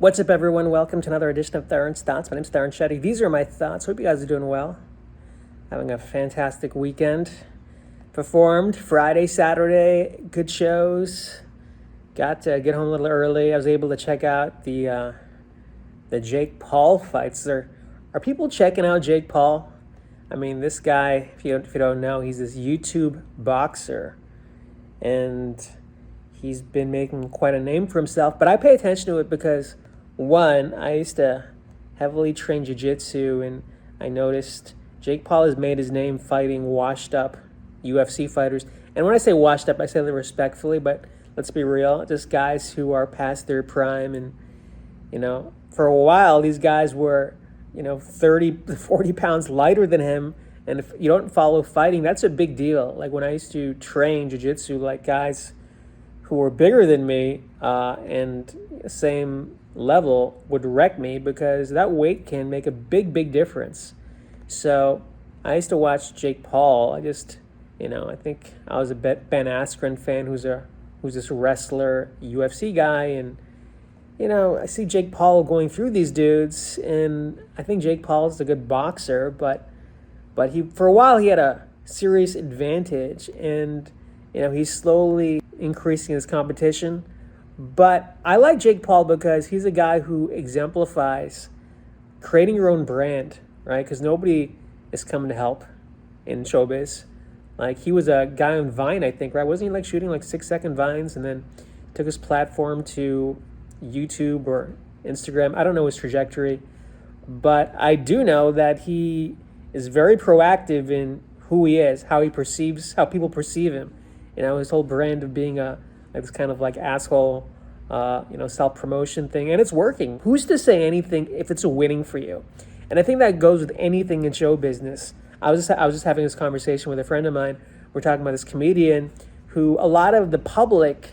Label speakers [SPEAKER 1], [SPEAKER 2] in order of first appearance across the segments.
[SPEAKER 1] What's up, everyone? Welcome to another edition of Tarun's Thoughts. My name's Tarun Shetty. These are my thoughts. Hope you guys are doing well. Having a fantastic weekend. Performed Friday, Saturday, good shows. Got to get home a little early. I was able to check out the Jake Paul fights. Are people checking out Jake Paul? I mean, this guy, if you don't know, he's this YouTube boxer, and he's been making quite a name for himself. But I pay attention to it because, one, I used to heavily train jiu-jitsu, and I noticed Jake Paul has made his name fighting washed-up UFC fighters. And when I say washed up, I say that respectfully, but let's be real, just guys who are past their prime. And, for a while, these guys were, 30, 40 pounds lighter than him. And if you don't follow fighting, that's a big deal. Like when I used to train jiu-jitsu, like guys who were bigger than me and same level would wreck me because that weight can make a big difference. So I used to watch Jake Paul. I think I was a Ben Askren fan who's this wrestler, UFC guy. And, I see Jake Paul going through these dudes, and I think Jake Paul is a good boxer, but he, for a while, he had a serious advantage, and, he's slowly increasing his competition. But I like Jake Paul because he's a guy who exemplifies creating your own brand, right? Because nobody is coming to help in showbiz. Like, he was a guy on Vine, I think, right? Wasn't he shooting 6-second Vines and then took his platform to YouTube or Instagram? I don't know his trajectory, but I do know that he is very proactive in who he is, how people perceive him. His whole brand of being this kind of asshole, self-promotion thing, and it's working. Who's to say anything if it's winning for you? And I think that goes with anything in show business. I was just having this conversation with a friend of mine. We're talking about this comedian who a lot of the public,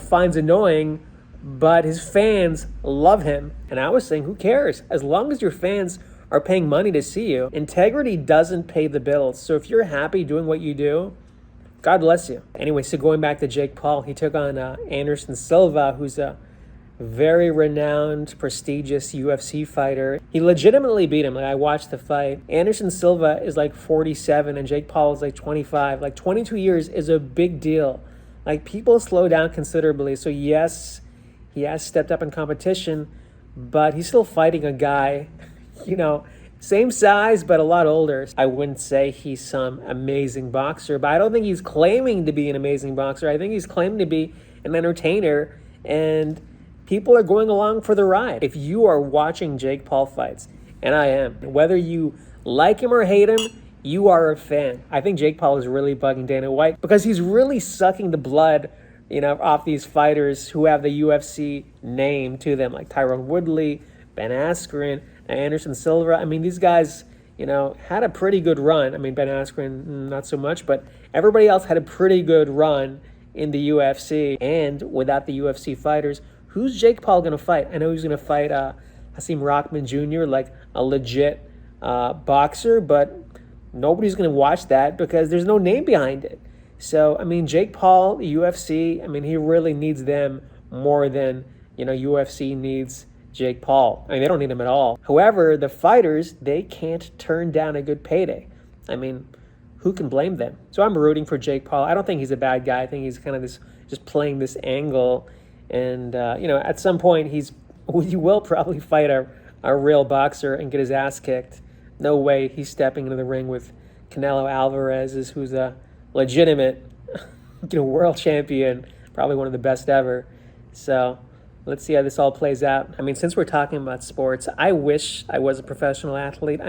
[SPEAKER 1] finds annoying, but his fans love him. And I was saying, who cares? As long as your fans are paying money to see you, integrity doesn't pay the bills. So if you're happy doing what you do, God bless you. Anyway, so going back to Jake Paul, he took on Anderson Silva, who's a very renowned, prestigious UFC fighter. He legitimately beat him. I watched the fight. Anderson Silva is 47 and Jake Paul is 25. 22 years is a big deal. People slow down considerably. So yes, he has stepped up in competition, but he's still fighting a guy, same size, but a lot older. I wouldn't say he's some amazing boxer, but I don't think he's claiming to be an amazing boxer. I think he's claiming to be an entertainer, and people are going along for the ride. If you are watching Jake Paul fights, and I am, whether you like him or hate him, you are a fan. I think Jake Paul is really bugging Dana White because he's really sucking the blood, off these fighters who have the UFC name to them, like Tyron Woodley, Ben Askren, Anderson Silva. I mean, these guys, had a pretty good run. I mean, Ben Askren, not so much, but everybody else had a pretty good run in the UFC. And without the UFC fighters, who's Jake Paul going to fight? I know he's going to fight Hasim Rahman Jr., a legit boxer, but nobody's going to watch that because there's no name behind it. So, Jake Paul, the UFC, he really needs them more than, UFC needs Jake Paul. They don't need him at all. However, the fighters, they can't turn down a good payday. Who can blame them? So I'm rooting for Jake Paul. I don't think he's a bad guy. I think he's kind of just playing this angle. And, at some point, he will probably fight a real boxer and get his ass kicked. No way he's stepping into the ring with Canelo Alvarez, who's a legitimate, world champion, probably one of the best ever. So let's see how this all plays out. Since we're talking about sports, I wish I was a professional athlete.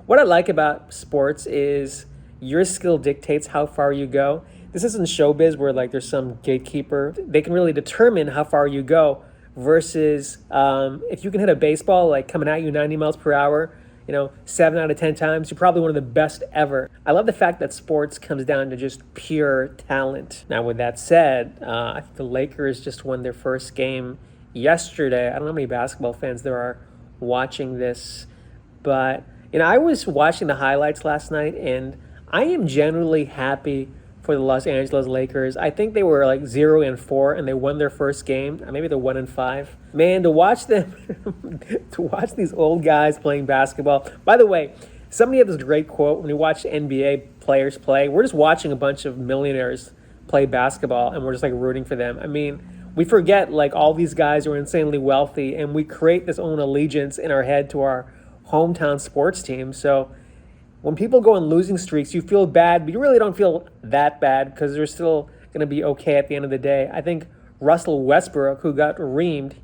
[SPEAKER 1] What I like about sports is your skill dictates how far you go. This isn't showbiz where there's some gatekeeper. They can really determine how far you go versus if you can hit a baseball coming at you 90 miles per hour, 7 out of 10 times, you're probably one of the best ever. I love the fact that sports comes down to just pure talent. Now, with that said, I think the Lakers just won their first game yesterday. I don't know how many basketball fans there are watching this, but I was watching the highlights last night, and I am genuinely happy for the Los Angeles Lakers. I think they were like 0-4 and they won their first game. Maybe they're 1-5. Man, to watch them, to watch these old guys playing basketball. By the way, somebody had this great quote when you watch NBA players play. We're just watching a bunch of millionaires play basketball and we're just like rooting for them. I mean, we forget like all these guys are insanely wealthy and we create this own allegiance in our head to our hometown sports team. So when people go on losing streaks, you feel bad, but you really don't feel that bad because they're still going to be okay at the end of the day. I think Russell Westbrook, who got reamed,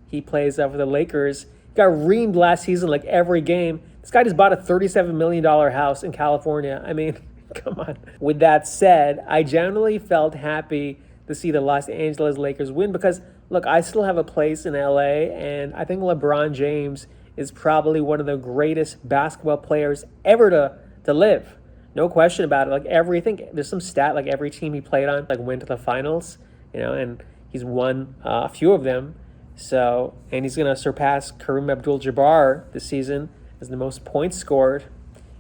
[SPEAKER 1] he plays for the Lakers, got reamed last season like every game. This guy just bought a $37 million house in California. I mean, come on. With that said, I generally felt happy to see the Los Angeles Lakers win because, look, I still have a place in LA, and I think LeBron James is probably one of the greatest basketball players ever to live. No question about it. Like I think there's some stat like every team he played on like went to the finals, and he's won a few of them. So, and he's going to surpass Kareem Abdul-Jabbar this season as the most points scored,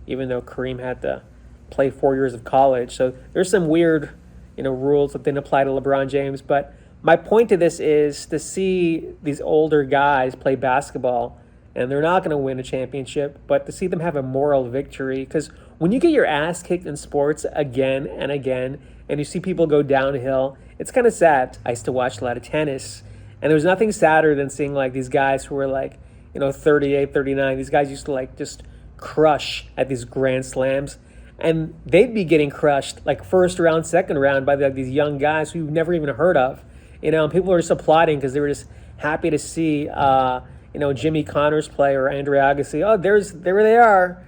[SPEAKER 1] even though Kareem had to play 4 years of college. So there's some weird, rules that didn't apply to LeBron James. But my point to this is to see these older guys play basketball, and they're not going to win a championship, but to see them have a moral victory. Because when you get your ass kicked in sports again and again, and you see people go downhill, it's kind of sad. I used to watch a lot of tennis, and there was nothing sadder than seeing like these guys who were like, 38, 39. These guys used to like just crush at these grand slams, and they'd be getting crushed like first round, second round by these young guys who you've never even heard of. And people were just applauding because they were just happy to see Jimmy Connors play or Andre Agassi. Oh, there they are,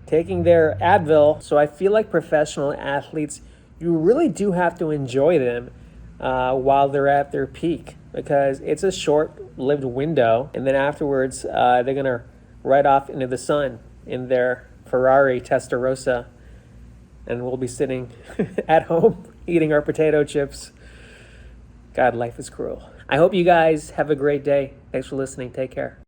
[SPEAKER 1] taking their Advil. So I feel like professional athletes, you really do have to enjoy them while they're at their peak, because it's a short-lived window, and then afterwards they're going to ride off into the sun in their Ferrari Testarossa, and we'll be sitting at home eating our potato chips. God, life is cruel. I hope you guys have a great day. Thanks for listening. Take care.